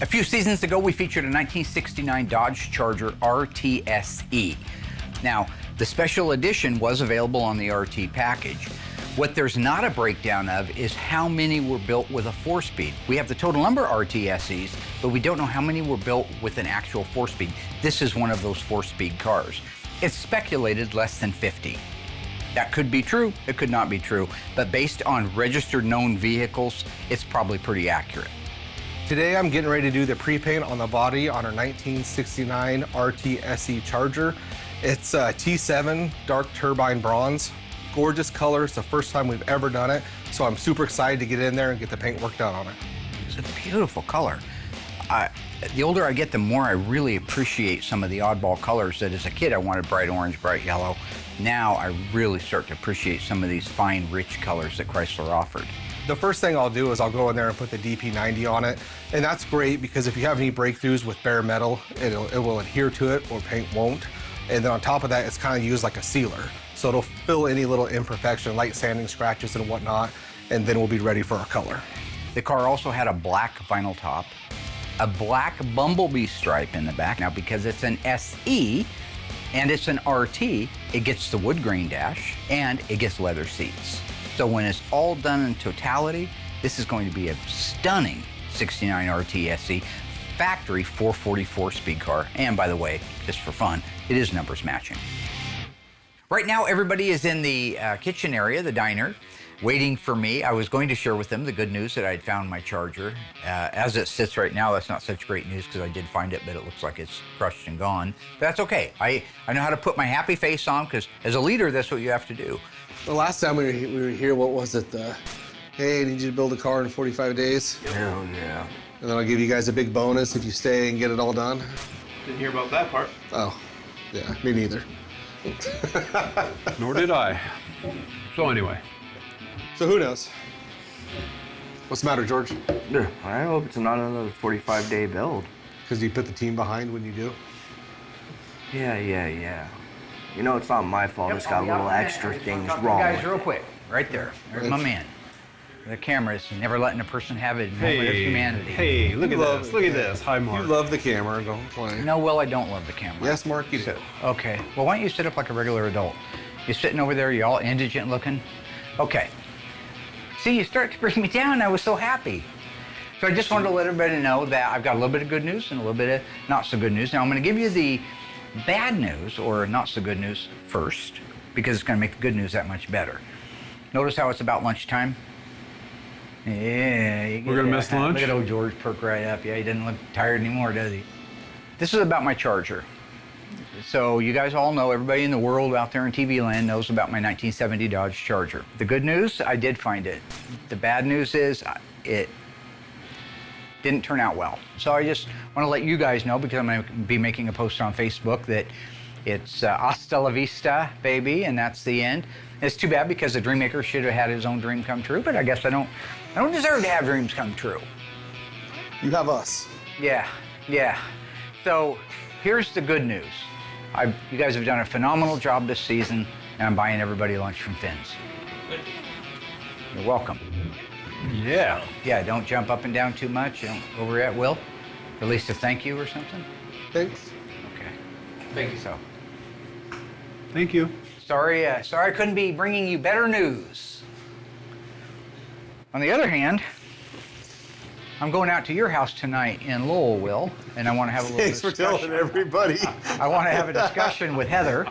A few seasons ago, we featured a 1969 Dodge Charger RTSE. Now, the special edition was available on the RT package. What there's not a breakdown of is how many were built with a 4-speed. We have the total number of RTSEs, but we don't know how many were built with an actual 4-speed. This is one of those 4-speed cars. It's speculated less than 50. That could be true, it could not be true, but based on registered known vehicles, it's probably pretty accurate. Today I'm getting ready to do the pre-paint on the body on our 1969 RTSE Charger. It's a T7 dark turbine bronze. Gorgeous color, it's the first time we've ever done it, so I'm super excited to get in there and get the paint work done on it. It's a beautiful color. The older I get, the more I really appreciate some of the oddball colors that as a kid I wanted bright orange, bright yellow. Now I really start to appreciate some of these fine, rich colors that Chrysler offered. The first thing I'll do is I'll go in there and put the DP90 on it, and that's great because if you have any breakthroughs with bare metal, it will adhere to it or paint won't. And then on top of that, it's kind of used like a sealer. So it'll fill any little imperfection, light sanding scratches and whatnot, and then we'll be ready for our color. The car also had a black vinyl top, a black bumblebee stripe in the back. Now, because it's an SE and it's an RT, it gets the wood grain dash and it gets leather seats. So when it's all done in totality, this is going to be a stunning 69 RTSE factory 444 speed car. And by the way, just for fun, it is numbers matching. Right now, everybody is in the kitchen area, the diner, waiting for me. I was going to share with them the good news that I'd found my Charger. As it sits right now, that's not such great news because I did find it, but it looks like it's crushed and gone. But that's okay. I know how to put my happy face on because as a leader, that's what you have to do. The last time we were here, what was it? Hey, I need you to build a car in 45 days. Hell yeah. And then I'll give you guys a big bonus if you stay and get it all done. Didn't hear about that part. Oh, yeah, me neither. Nor did I. So anyway. So who knows? What's the matter, George? I hope it's not another 45-day build. Because you put the team behind when you do? Yeah. You know, it's not my fault. It's got little extra things wrong. Guys, real quick, right there. There's my man. The camera is never letting a person have a moment of humanity. Hey, look at this. Look at this. Hi, Mark. You love the camera. Don't play. No, Will, I don't love the camera. Yes, Mark, you do. Okay. Well, why don't you sit up like a regular adult? You're sitting over there, you're all indigent looking. Okay. See, you start to bring me down. I was so happy. So I just wanted to let everybody know that I've got a little bit of good news and a little bit of not so good news. Now, I'm going to give you the bad news, or not so good news, first, because it's going to make the good news that much better. Notice how it's about lunchtime? Yeah. We're gonna miss lunch? Look at old George perk right up. Yeah, he doesn't look tired anymore, does he? This is about my Charger. So you guys all know, everybody in the world out there in TV land knows about my 1970 Dodge Charger. The good news, I did find it. The bad news is it didn't turn out well. So I just want to let you guys know, because I'm going to be making a post on Facebook, that it's hasta la vista, baby, and that's the end. It's too bad because the dream maker should have had his own dream come true, but I guess I don't deserve to have dreams come true. You have us. Yeah. So here's the good news. You guys have done a phenomenal job this season, and I'm buying everybody lunch from Finn's. You're welcome. Yeah. Yeah, don't jump up and down too much. Don't overreact, Will. At least a thank you or something. Thanks. Okay. Thank you. So. Thank you. Sorry I couldn't be bringing you better news. On the other hand, I'm going out to your house tonight in Lowell, Will, and I want to have a little Thanks for discussion. telling everybody. I want to have a discussion with Heather.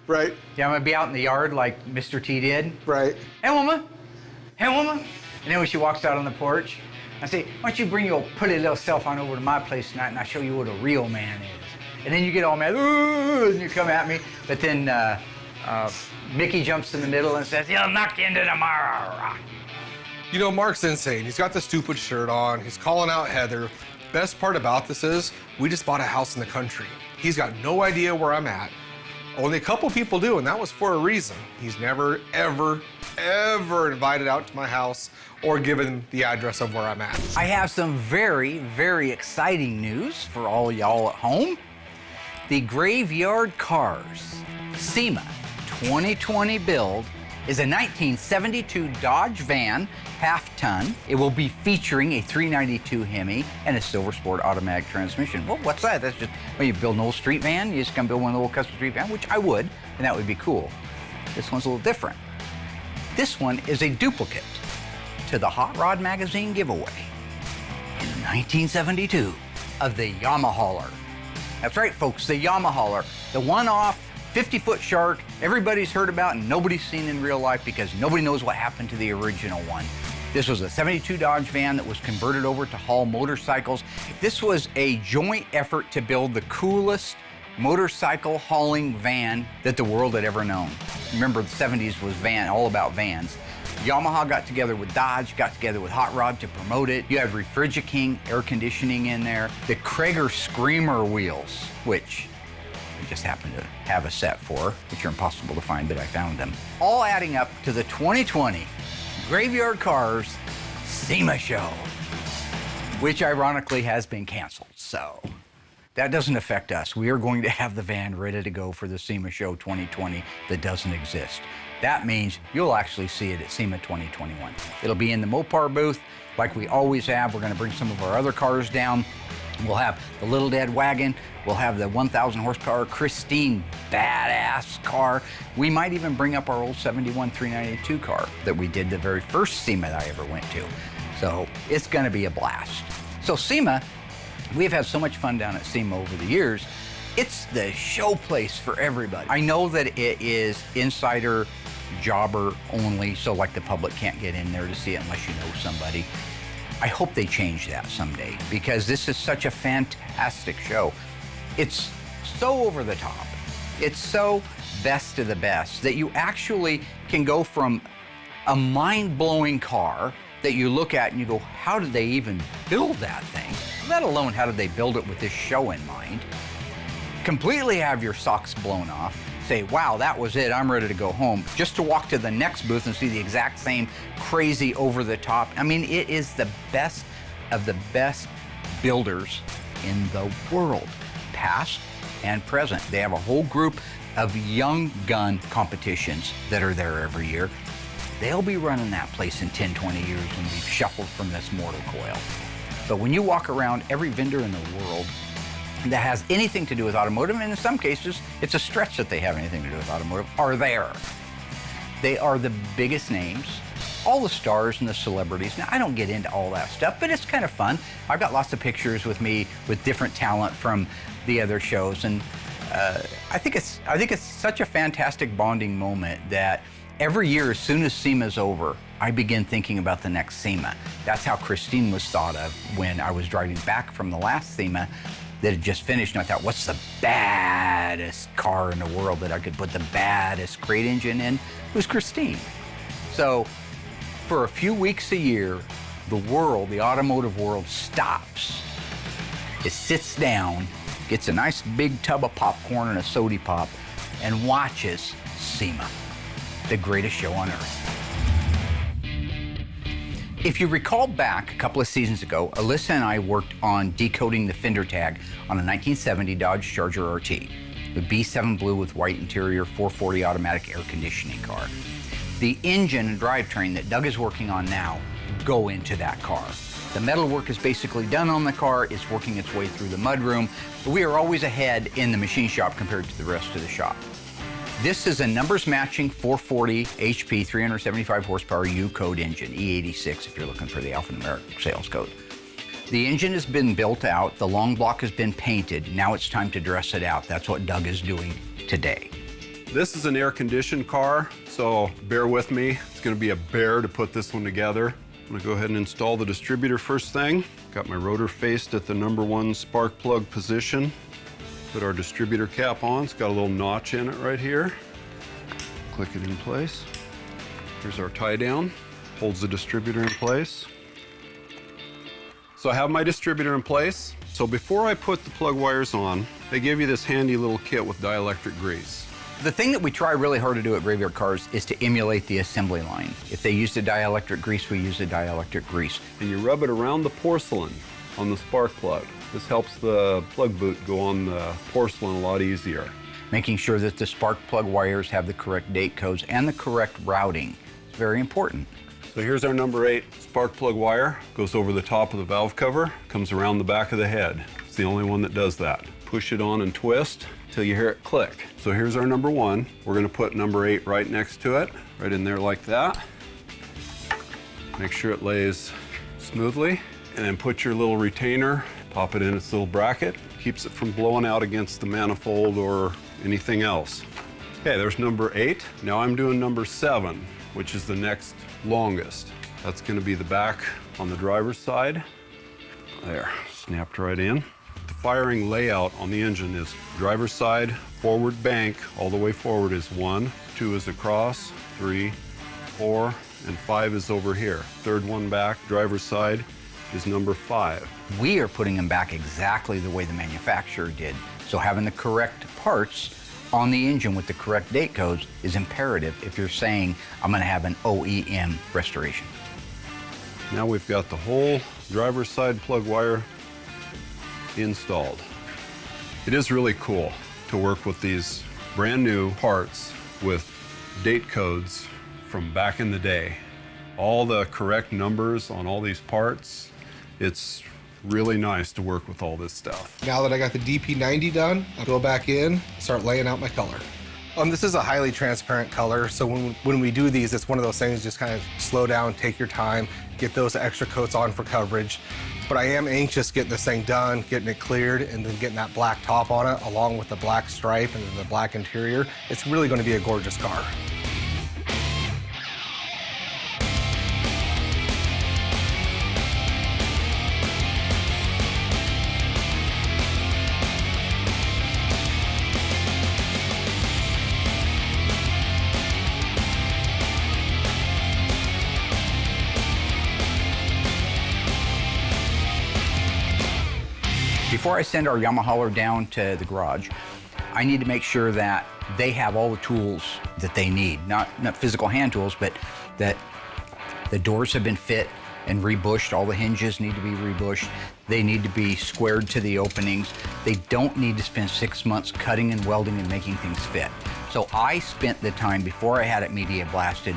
Right. Yeah, I'm going to be out in the yard like Mr. T did. Right. Hey, woman. And then when she walks out on the porch, I say, why don't you bring your pretty little self on over to my place tonight and I'll show you what a real man is. And then you get all mad, ooh, and you come at me. But then Mickey jumps in the middle and says, you'll knock you into tomorrow. You know, Mark's insane. He's got the stupid shirt on. He's calling out Heather. Best part about this is we just bought a house in the country. He's got no idea where I'm at. Only a couple people do, and that was for a reason. He's never, ever invited out to my house or given the address of where I'm at. I have some very, very exciting news for all y'all at home. The Graveyard Carz SEMA 2020 build is a 1972 Dodge van, half-ton. It will be featuring a 392 Hemi and a Silver Sport automatic transmission. Well, what's that? That's just, well, you build an old street van, you just come build one of the old custom street van, which I would, and that would be cool. This one's a little different. This one is a duplicate to the Hot Rod Magazine giveaway in 1972 of the Yamahauler. That's right, folks, the Yamahauler, the one-off 50-foot shark everybody's heard about and nobody's seen in real life because nobody knows what happened to the original one. This was a 72 Dodge van that was converted over to haul motorcycles. This was a joint effort to build the coolest motorcycle hauling van that the world had ever known. Remember, the 70s was all about vans. Yamaha got together with Dodge, got together with Hot Rod to promote it. You had Refrigiking air conditioning in there. The Krager Screamer wheels, which I just happened to have a set for, which are impossible to find, but I found them. All adding up to the 2020 Graveyard Carz SEMA show, which ironically has been canceled. So that doesn't affect us. We are going to have the van ready to go for the SEMA show 2020 that doesn't exist. That means you'll actually see it at SEMA 2021. It'll be in the Mopar booth like we always have. We're going to bring some of our other cars down. We'll have the Little Dead wagon. We'll have the 1,000 horsepower Christine badass car. We might even bring up our old 71 392 car that we did the very first SEMA that I ever went to. So it's going to be a blast. So SEMA, we've had so much fun down at SEMA over the years. It's the show place for everybody. I know that it is insider jobber only, so like the public can't get in there to see it unless you know somebody. I hope they change that someday because this is such a fantastic show. It's so over the top. It's so best of the best that you actually can go from a mind-blowing car that you look at and you go, how did they even build that thing? Let alone how did they build it with this show in mind? Completely have your socks blown off, say, wow, that was it, I'm ready to go home, just to walk to the next booth and see the exact same crazy over the top. I mean, it is the best of the best builders in the world, past and present. They have a whole group of young gun competitions that are there every year. They'll be running that place in 10, 20 years when we've shuffled from this mortal coil. But when you walk around, every vendor in the world that has anything to do with automotive, and in some cases, it's a stretch that they have anything to do with automotive, are there. They are the biggest names, all the stars and the celebrities. Now, I don't get into all that stuff, but it's kind of fun. I've got lots of pictures with me with different talent from the other shows, and I think it's such a fantastic bonding moment that every year, as soon as SEMA's over, I begin thinking about the next SEMA. That's how Christine was thought of when I was driving back from the last SEMA that had just finished, and I thought, what's the baddest car in the world that I could put the baddest crate engine in? It was Christine. So for a few weeks a year, the world, the automotive world, stops. It sits down, gets a nice big tub of popcorn and a soda pop, and watches SEMA, the greatest show on earth. If you recall back a couple of seasons ago, Alyssa and I worked on decoding the fender tag on a 1970 Dodge Charger RT, the B7 blue with white interior 440 automatic air conditioning car. The engine and drivetrain that Doug is working on now go into that car. The metal work is basically done on the car. It's working its way through the mudroom. But we are always ahead in the machine shop compared to the rest of the shop. This is a numbers matching 440 HP, 375 horsepower U-code engine, E86 if you're looking for the alphanumeric sales code. The engine has been built out, the long block has been painted, now it's time to dress it out. That's what Doug is doing today. This is an air-conditioned car, so bear with me. It's gonna be a bear to put this one together. I'm gonna go ahead and install the distributor first thing. Got my rotor faced at the #1 spark plug position. Put our distributor cap on. It's got a little notch in it right here. Click it in place. Here's our tie down. Holds the distributor in place. So I have my distributor in place. So before I put the plug wires on, they give you this handy little kit with dielectric grease. The thing that we try really hard to do at Graveyard Carz is to emulate the assembly line. If they used a dielectric grease, we use a dielectric grease. And you rub it around the porcelain on the spark plug. This helps the plug boot go on the porcelain a lot easier. making sure that the spark plug wires have the correct date codes and the correct routing. It's very important. So here's our number 8 spark plug wire. Goes over the top of the valve cover, comes around the back of the head. It's the only one that does that. Push it on and twist till you hear it click. So here's our number 1. We're gonna put number 8 right next to it, right in there like that. Make sure it lays smoothly, and then put your little retainer, pop it in its little bracket, keeps it from blowing out against the manifold or anything else. Okay, there's number 8. Now I'm doing number 7, which is the next longest. That's gonna be the back on the driver's side. There, snapped right in. The firing layout on the engine is driver's side, forward bank, all the way forward is 1, 2 is across, 3, 4, and 5 is over here. Third one back, driver's side, is number 5. We are putting them back exactly the way the manufacturer did. So having the correct parts on the engine with the correct date codes is imperative if you're saying, I'm gonna have an OEM restoration. Now we've got the whole driver's side plug wire installed. It is really cool to work with these brand new parts with date codes from back in the day. All the correct numbers on all these parts. It's really nice to work with all this stuff. Now that I got the DP90 done, I'll go back in, start laying out my color. This is a highly transparent color, so when we do these, it's one of those things, just kind of slow down, take your time, get those extra coats on for coverage. But I am anxious getting this thing done, getting it cleared, and then getting that black top on it, along with the black stripe and the black interior. It's really gonna be a gorgeous car. Before I send our Yamahauler down to the garage, I need to make sure that they have all the tools that they need. Not physical hand tools, but that the doors have been fit and rebushed. All the hinges need to be rebushed. They need to be squared to the openings. They don't need to spend 6 months cutting and welding and making things fit. So I spent the time before I had it media blasted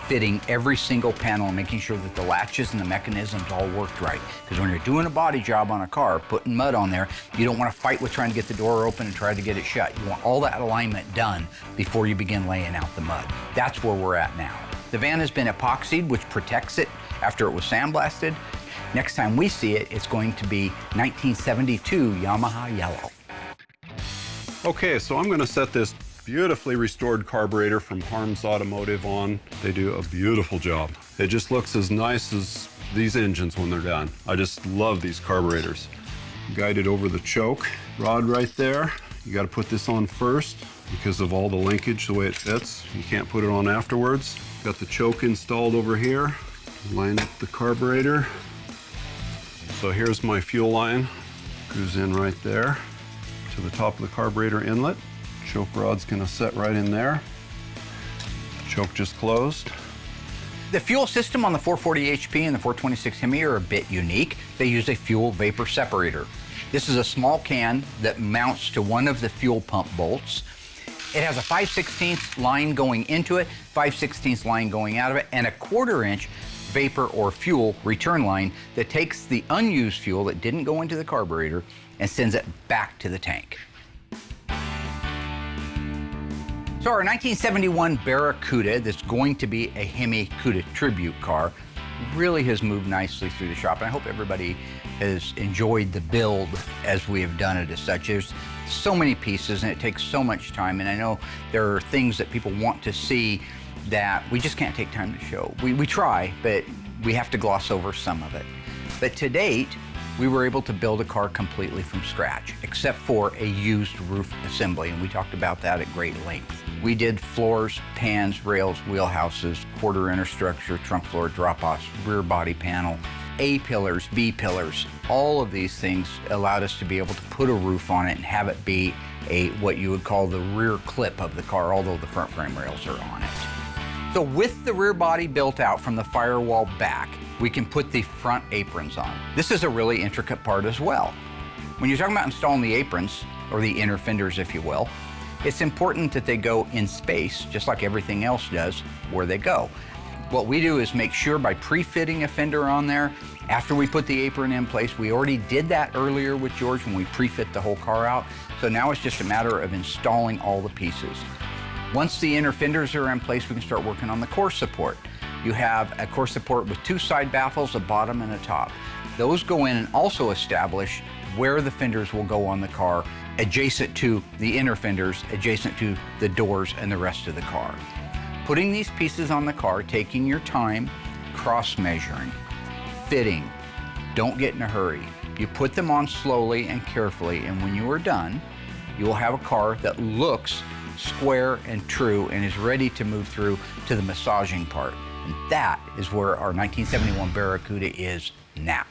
fitting every single panel and making sure that the latches and the mechanisms all worked right. Because when you're doing a body job on a car, putting mud on there, you don't want to fight with trying to get the door open and try to get it shut. You want all that alignment done before you begin laying out the mud. That's where we're at now. The van has been epoxied, which protects it after it was sandblasted. Next time we see it, it's going to be 1972 Yamaha yellow. Okay, so I'm gonna set this beautifully restored carburetor from Harms Automotive on. They do a beautiful job. It just looks as nice as these engines when they're done. I just love these carburetors. Guided over the choke rod right there. You gotta put this on first because of all the linkage, the way it fits. You can't put it on afterwards. Got the choke installed over here. Line up the carburetor. So here's my fuel line. Goes in right there to the top of the carburetor inlet. Choke rod's gonna set right in there. Choke just closed. The fuel system on the 440 HP and the 426 Hemi are a bit unique. They use a fuel vapor separator. This is a small can that mounts to one of the fuel pump bolts. It has a 5/16 line going into it, 5/16 line going out of it, and a 1/4 inch vapor or fuel return line that takes the unused fuel that didn't go into the carburetor and sends it back to the tank. So our 1971 Barracuda, that's going to be a Hemi Cuda tribute car, really has moved nicely through the shop, and I hope everybody has enjoyed the build as we have done it as such. There's so many pieces and it takes so much time, and I know there are things that people want to see that we just can't take time to show. We try, but we have to gloss over some of it. But to date, we were able to build a car completely from scratch, except for a used roof assembly, and we talked about that at great length. We did floors, pans, rails, wheelhouses, 1/4 inner structure, trunk floor drop-offs, rear body panel, A-pillars, B-pillars. All of these things allowed us to be able to put a roof on it and have it be what you would call the rear clip of the car, although the front frame rails are on it. So with the rear body built out from the firewall back, we can put the front aprons on. This is a really intricate part as well. When you're talking about installing the aprons, or the inner fenders if you will, It's important that they go in space, just like everything else does, where they go. What we do is make sure by pre-fitting a fender on there, after we put the apron in place, we already did that earlier with George when we pre-fit the whole car out. So now it's just a matter of installing all the pieces. Once the inner fenders are in place, we can start working on the core support. You have a core support with 2 side baffles, a bottom and a top. Those go in and also establish where the fenders will go on the car, adjacent to the inner fenders, adjacent to the doors and the rest of the car. Putting these pieces on the car, taking your time, cross-measuring, fitting, don't get in a hurry. You put them on slowly and carefully, and when you are done, you will have a car that looks square and true and is ready to move through to the massaging part. And that is where our 1971 Barracuda is now.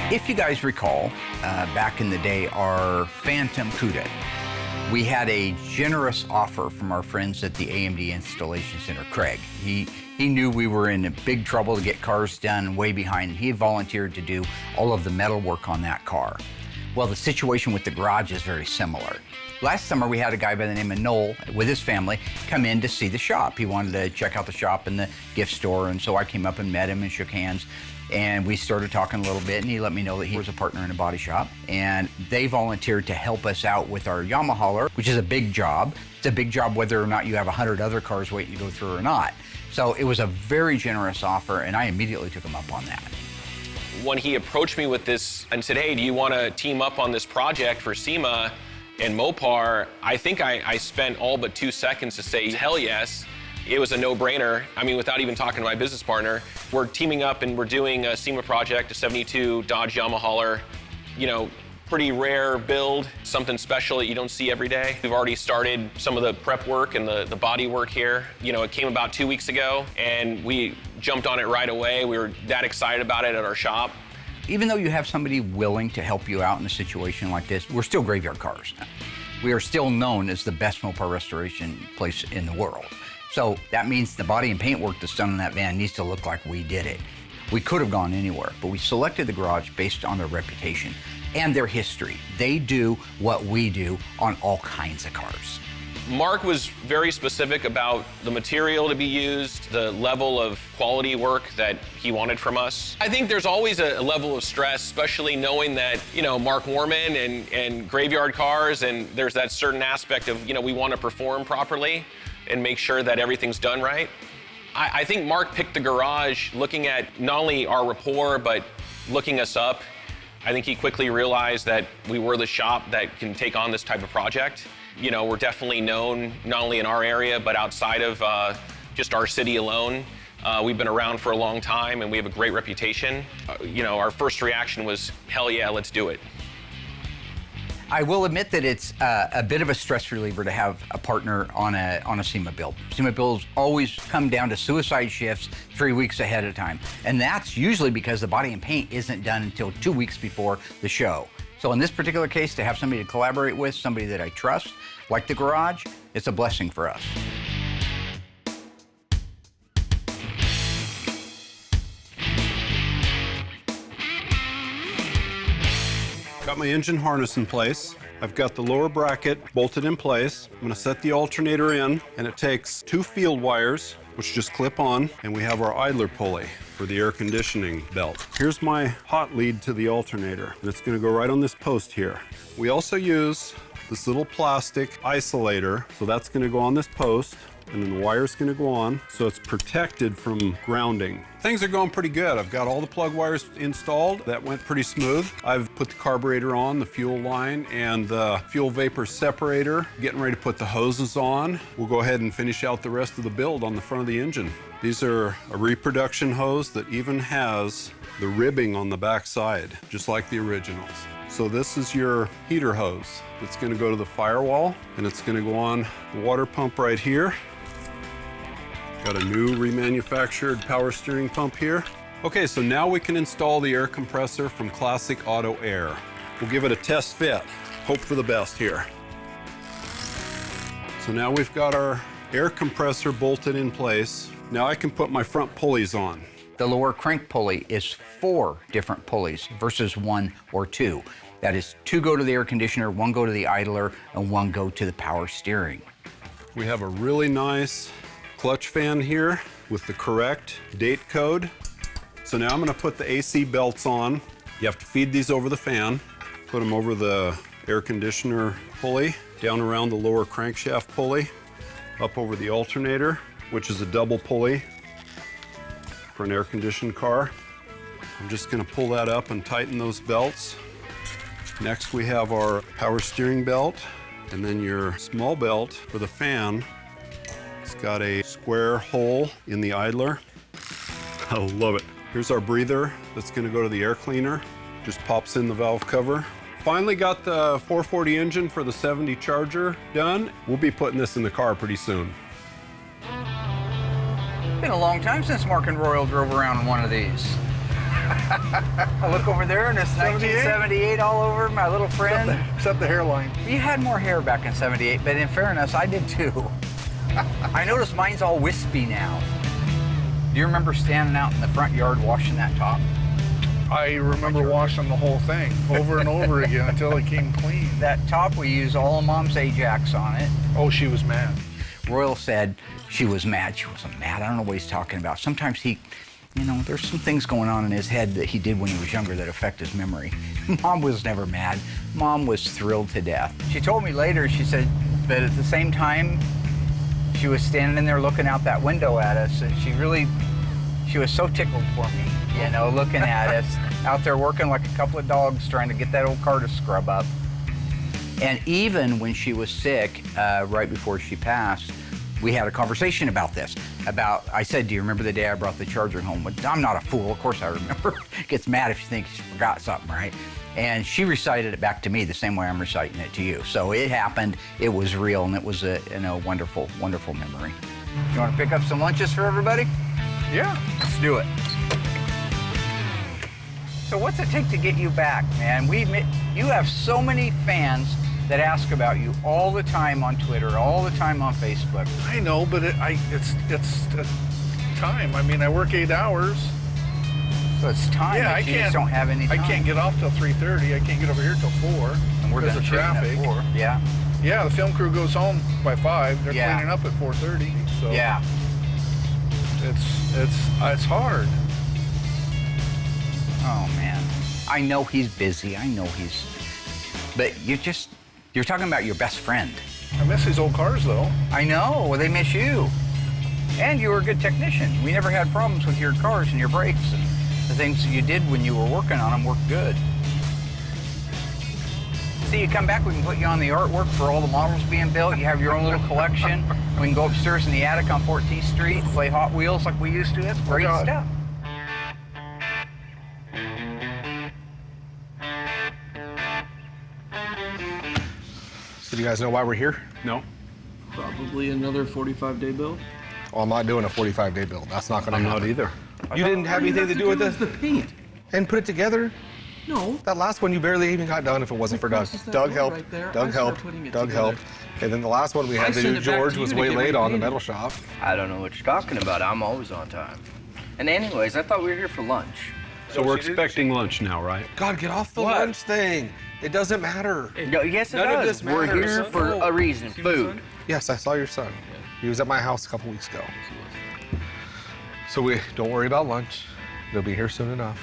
If you guys recall, back in the day, our Phantom Cuda, we had a generous offer from our friends at the AMD Installation Center, Craig. He knew we were in big trouble to get cars done, way behind. He volunteered to do all of the metal work on that car. Well, the situation with the garage is very similar. Last summer, we had a guy by the name of Noel with his family come in to see the shop. He wanted to check out the shop and the gift store, and so I came up and met him and shook hands. And we started talking a little bit, and he let me know that he was a partner in a body shop. And they volunteered to help us out with our Yamaha, which is a big job. It's a big job whether or not you have 100 other cars waiting to go through or not. So it was a very generous offer, and I immediately took him up on that. When he approached me with this and said, hey, do you want to team up on this project for SEMA and Mopar, I think I spent all but 2 seconds to say, hell yes. It was a no-brainer. I mean, without even talking to my business partner, we're teaming up and we're doing a SEMA project, a 72 Dodge Yamaha, you know, pretty rare build, something special that you don't see every day. We've already started some of the prep work and the body work here. You know, it came about 2 weeks ago and we jumped on it right away. We were that excited about it at our shop. Even though you have somebody willing to help you out in a situation like this, we're still Graveyard Carz. We are still known as the best Mopar restoration place in the world. So that means the body and paint work that's done on that van needs to look like we did it. We could have gone anywhere, but we selected the garage based on their reputation and their history. They do what we do on all kinds of cars. Mark was very specific about the material to be used, the level of quality work that he wanted from us. I think there's always a level of stress, especially knowing that, you know, Mark Warman and Graveyard Carz, and there's that certain aspect of, you know, we want to perform properly and make sure that everything's done right. I think Mark picked the garage looking at not only our rapport, but looking us up. I think he quickly realized that we were the shop that can take on this type of project. You know, we're definitely known not only in our area, but outside of just our city alone. We've been around for a long time and we have a great reputation. You know, our first reaction was, hell yeah, let's do it. I will admit that it's a bit of a stress reliever to have a partner on a SEMA build. SEMA builds always come down to suicide shifts 3 weeks ahead of time. And that's usually because the body and paint isn't done until 2 weeks before the show. So in this particular case, to have somebody to collaborate with, somebody that I trust, like the garage, it's a blessing for us. Got my engine harness in place. I've got the lower bracket bolted in place. I'm gonna set the alternator in, and it takes 2 field wires, which just clip on, and we have our idler pulley for the air conditioning belt. Here's my hot lead to the alternator, and it's gonna go right on this post here. We also use this little plastic isolator, so that's gonna go on this post, and then the wire's gonna go on, so it's protected from grounding. Things are going pretty good. I've got all the plug wires installed. That went pretty smooth. I've put the carburetor on, the fuel line, and the fuel vapor separator. Getting ready to put the hoses on. We'll go ahead and finish out the rest of the build on the front of the engine. These are a reproduction hose that even has the ribbing on the back side, just like the originals. So this is your heater hose. It's gonna go to the firewall, and it's gonna go on the water pump right here. Got a new remanufactured power steering pump here. Okay, so now we can install the air compressor from Classic Auto Air. We'll give it a test fit. Hope for the best here. So now we've got our air compressor bolted in place. Now I can put my front pulleys on. The lower crank pulley is 4 different pulleys versus 1 or 2. That is 2 go to the air conditioner, 1 go to the idler, and 1 go to the power steering. We have a really nice clutch fan here with the correct date code. So now I'm gonna put the AC belts on. You have to feed these over the fan, put them over the air conditioner pulley, down around the lower crankshaft pulley, up over the alternator, which is a double pulley for an air-conditioned car. I'm just gonna pull that up and tighten those belts. Next, we have our power steering belt, and then your small belt for the fan. It's got a square hole in the idler. I love it. Here's our breather that's gonna go to the air cleaner. Just pops in the valve cover. Finally got the 440 engine for the 70 Charger done. We'll be putting this in the car pretty soon. It's been a long time since Mark and Royal drove around in one of these. I look over there and it's 1978 all over, my little friend. Except the hairline. You had more hair back in 78, but in fairness, I did too. I noticed mine's all wispy now. Do you remember standing out in the front yard washing that top? I remember washing the whole thing over and over again until it came clean. That top, we used all of Mom's Ajax on it. Oh, she was mad. Royal said she was mad. She wasn't mad. I don't know what he's talking about. Sometimes he, you know, there's some things going on in his head that he did when he was younger that affect his memory. Mom was never mad. Mom was thrilled to death. She told me later, she said that at the same time, she was standing in there looking out that window at us, and she was so tickled for me, you know, looking at us, out there working like a couple of dogs trying to get that old car to scrub up. And even when she was sick, right before she passed, we had a conversation about this. I said, do you remember the day I brought the Charger home? I'm not a fool, of course I remember. Gets mad if she thinks she forgot something, right? And she recited it back to me the same way I'm reciting it to you. So it happened, it was real, and it was a wonderful, wonderful memory. You want to pick up some lunches for everybody? Yeah. Let's do it. So what's it take to get you back, man? You have so many fans that ask about you all the time on Twitter, all the time on Facebook. I know, but it's time. I mean, I work 8 hours. So it's time. Yeah, you just don't have any time. I can't get off till 3:30. I can't get over here till 4. And we're because done of shooting at traffic. 4. Yeah. Yeah, the film crew goes home by 5. They're Yeah. cleaning up at 4:30. So Yeah. it's hard. Oh man. I know he's busy. I know he's. But you're talking about your best friend. I miss these old cars though. I know. Well, they miss you. And you were a good technician. We never had problems with your cars and your brakes, and the things that you did when you were working on them worked good. See, you come back, we can put you on the artwork for all the models being built. You have your own little collection. We can go upstairs in the attic on 14th Street and play Hot Wheels like we used to. That's great God. stuff. So do you guys know why we're here? No? Probably another 45-day build. Well, I'm not doing a 45-day build. That's not gonna I'm happen. not either. You didn't have anything to do with this? The paint. And put it together? No. That last one you barely even got done if it wasn't for Doug. This is that Doug roll helped. right there. Doug I start helped. putting it Doug together. helped. And then the last one we I had to send do, it back George to was you to way get late on the repainted. metal shop. I don't know what you're talking about. I'm always on time. And anyways, I thought we were here for lunch. So we're expecting lunch now, right? God, get off the What? lunch thing. It doesn't matter. No, yes, it None of does. this We're matters. here for a reason. Food. Yes, I saw your son. He was at my house a couple weeks ago. So we don't worry about lunch. They'll be here soon enough.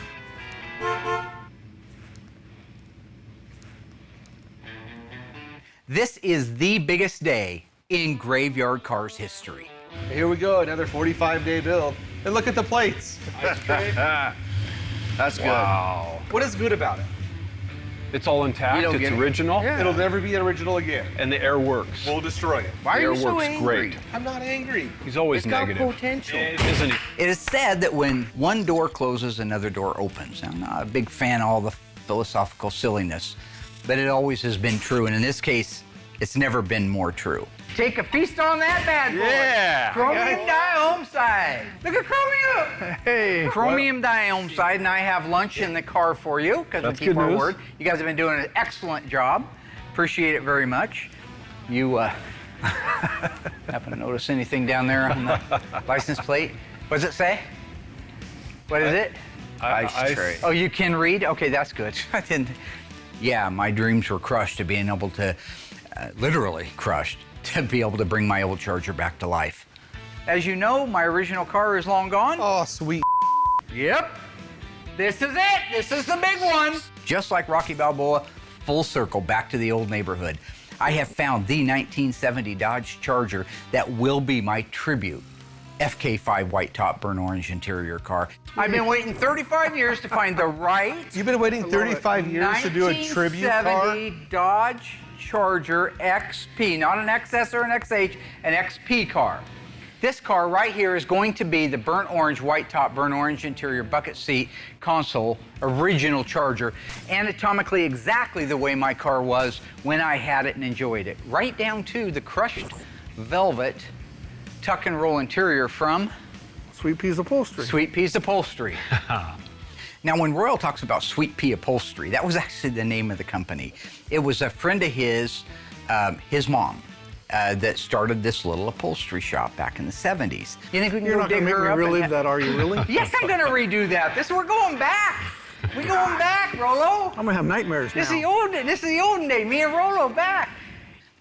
This is the biggest day in Graveyard Carz history. Here we go, another 45-day build. And look at the plates. That's good. Wow. What is good about it? It's all intact, You don't it's get it. original, It'll never be original again. and the air works. We'll destroy it. Why are The you air so works angry? great. I'm not angry. He's always It's got negative. potential. Isn't he? It is said that when one door closes, another door opens. Now, I'm not a big fan of all the philosophical silliness, but it always has been true, and in this case, it's never been more true. Take a feast on that bad boy. Yeah. Chromium dioxide. Look at chromium. Hey. Chromium dioxide, and I have lunch in the car for you because we That's keep good our news. word. You guys have been doing an excellent job. Appreciate it very much. You happen to notice anything down there on the license plate? What does it say? What is it? Ice tray. Oh, you can read? Okay, that's good. I didn't. yeah, my dreams were crushed to being able to, literally crushed, to be able to bring my old Charger back to life. As you know, my original car is long gone. Oh, sweet. Yep. This is it. This is the big one. Just like Rocky Balboa, full circle back to the old neighborhood. I have found the 1970 Dodge Charger that will be my tribute. FK5 white top, burnt orange interior car. I've been waiting 35 years to find the right You've been waiting 35 years to do a tribute car? 1970 Dodge Charger XP, not an XS or an XH, an XP car. This car right here is going to be the burnt orange, white top, burnt orange interior, bucket seat, console, original Charger, anatomically exactly the way my car was when I had it and enjoyed it. Right down to the crushed velvet tuck and roll interior from Sweet Peas Upholstery. Sweet Peas Upholstery. Now, when Royal talks about Sweet Pea Upholstery, that was actually the name of the company. It was a friend of his mom, that started this little upholstery shop back in the 70s. You think we can You're go not dig going to make her me up? relive that, are you really? Yes, I'm going to redo that. We're going back. We're going back, Rolo. I'm going to have nightmares now. This is the olden day. Me and Rolo back.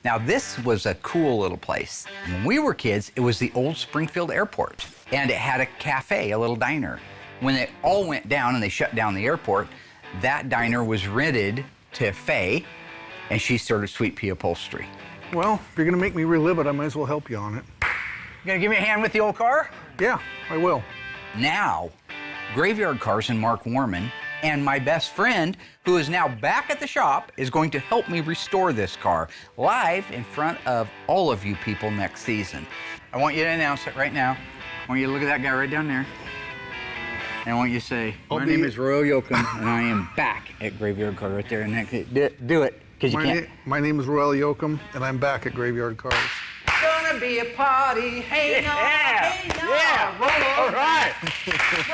Now, this was a cool little place. When we were kids, it was the old Springfield Airport, and it had a cafe, a little diner. When it all went down and they shut down the airport, that diner was rented to Faye, and she started Sweet Pea Upholstery. Well, if you're going to make me relive it, I might as well help you on it. You gonna give me a hand with the old car? Yeah, I will. Now, Graveyard Carz and Mark Warman, and my best friend, who is now back at the shop, is going to help me restore this car live in front of all of you people next season. I want you to announce it right now. I want you to look at that guy right down there. And I want you to say, my name is Royal Yoakum, and I am back at Graveyard Carz right there. And do it, because you can't. My name is Royal Yoakum, and I'm back at Graveyard Carz. Gonna be a party, hey now, hey now. Yeah, roll all right.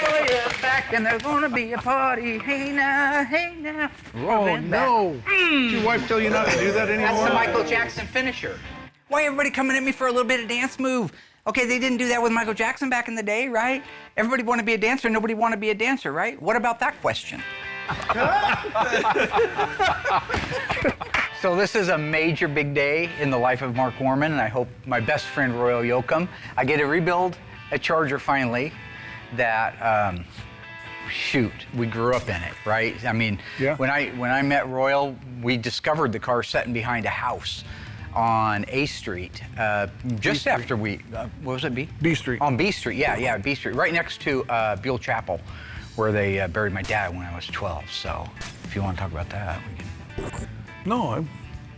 Roll back, and there's gonna be a party, hey now, hey now. Oh, no. Did your wife tell you not to do that anymore? That's the Michael Jackson finisher. Why everybody coming at me for a little bit of dance move? Okay, they didn't do that with Michael Jackson back in the day, right? Everybody want to be a dancer, nobody want to be a dancer, right? What about that question? So this is a major big day in the life of Mark Warman, and I hope my best friend Royal Yoakum, I get to rebuild a Charger finally that, shoot, we grew up in it, right? I mean, yeah. when I met Royal, we discovered the car sitting behind a house on A Street, just after we, what was it, B? B Street. On B Street, yeah, B Street, right next to Buell Chapel, where they buried my dad when I was 12. So if you want to talk about that, we can. No,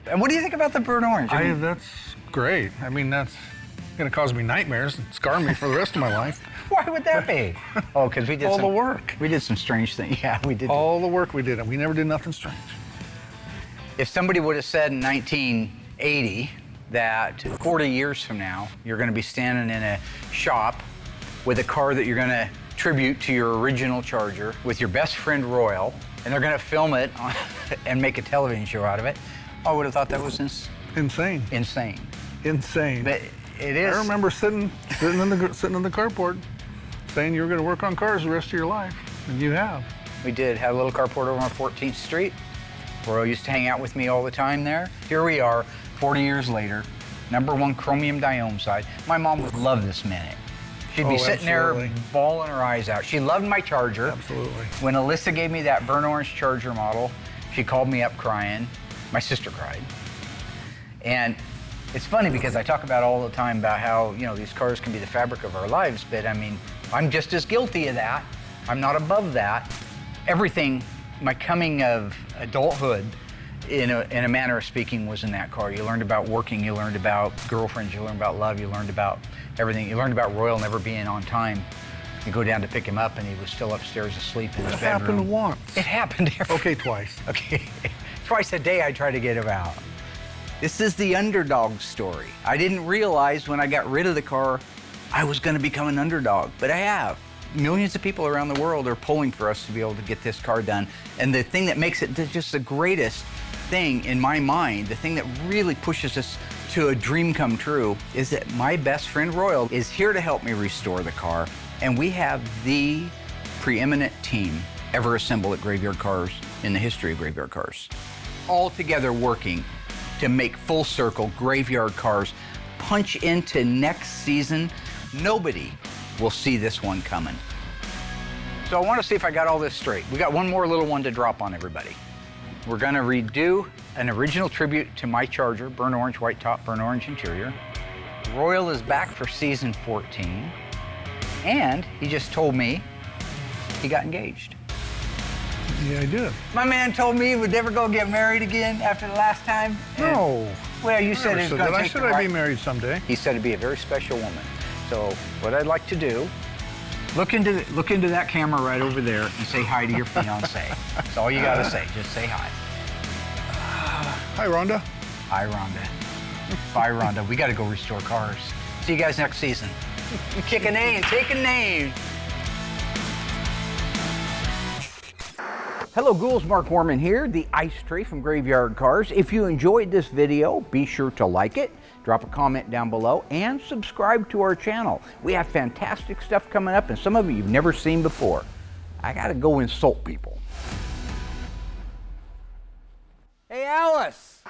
And what do you think about the burnt orange? I mean, that's great. I mean, that's going to cause me nightmares and scar me for the rest of my life. why would that be? Oh, because we did All the work. We did some strange things. Yeah, we did. All the work we did, and we never did nothing strange. If somebody would have said in 1980 that 40 years from now, you're going to be standing in a shop with a car that you're going to tribute to your original Charger with your best friend Royal, and they're going to film it and make a television show out of it, I would have thought that was Insane. insane. Insane. But it is. I remember sitting in the carport, saying you were going to work on cars the rest of your life, and you have. We did have a little carport over on 14th Street. Royal used to hang out with me all the time there. Here we are, 40 years later, #1 chromium diome side. My mom would love this minute. She'd be sitting absolutely. there bawling her eyes out. She loved my Charger. Absolutely. When Alyssa gave me that burnt orange Charger model, she called me up crying. My sister cried. And it's funny because I talk about all the time about how, these cars can be the fabric of our lives, but I mean, I'm just as guilty of that. I'm not above that. Everything, my coming of adulthood, in a manner of speaking, was in that car. You learned about working, you learned about girlfriends, you learned about love, you learned about everything. You learned about Royal never being on time. You go down to pick him up and he was still upstairs asleep in his bedroom. It happened once. It happened Okay, twice. Okay, twice a day I try to get him out. This is the underdog story. I didn't realize when I got rid of the car, I was gonna become an underdog, but I have. Millions of people around the world are pulling for us to be able to get this car done. And the thing that makes it just the greatest thing in my mind, the thing that really pushes us to a dream come true, is that my best friend Royal is here to help me restore the car. And we have the preeminent team ever assembled at Graveyard Carz in the history of Graveyard Carz. all together working to make Full Circle Graveyard Cars punch into next season. Nobody will see this one coming. So I want to see if I got all this straight. We got one more little one to drop on everybody. We're going to redo an original tribute to my Charger, burnt orange white top, burnt orange interior. Royal is back for season 14, and he just told me he got engaged. Yeah, I did. My man told me he would never go get married again after the last time. No. Well, you said it was going to I take said the I'd right. be married someday. He said it'd be a very special woman. So what I'd like to do, look into that camera right over there and say hi to your fiance. That's all you got to say. Just say hi. Hi, Rhonda. Hi, Rhonda. Bye, Rhonda. We got to go restore cars. See you guys next season. Kick a name, take a name. Hello ghouls, Mark Warman here, the Ice Tray from Graveyard Carz. If you enjoyed this video, be sure to like it, drop a comment down below, and subscribe to our channel. We have fantastic stuff coming up, and some of it you've never seen before. I gotta go insult people. Hey, Alice!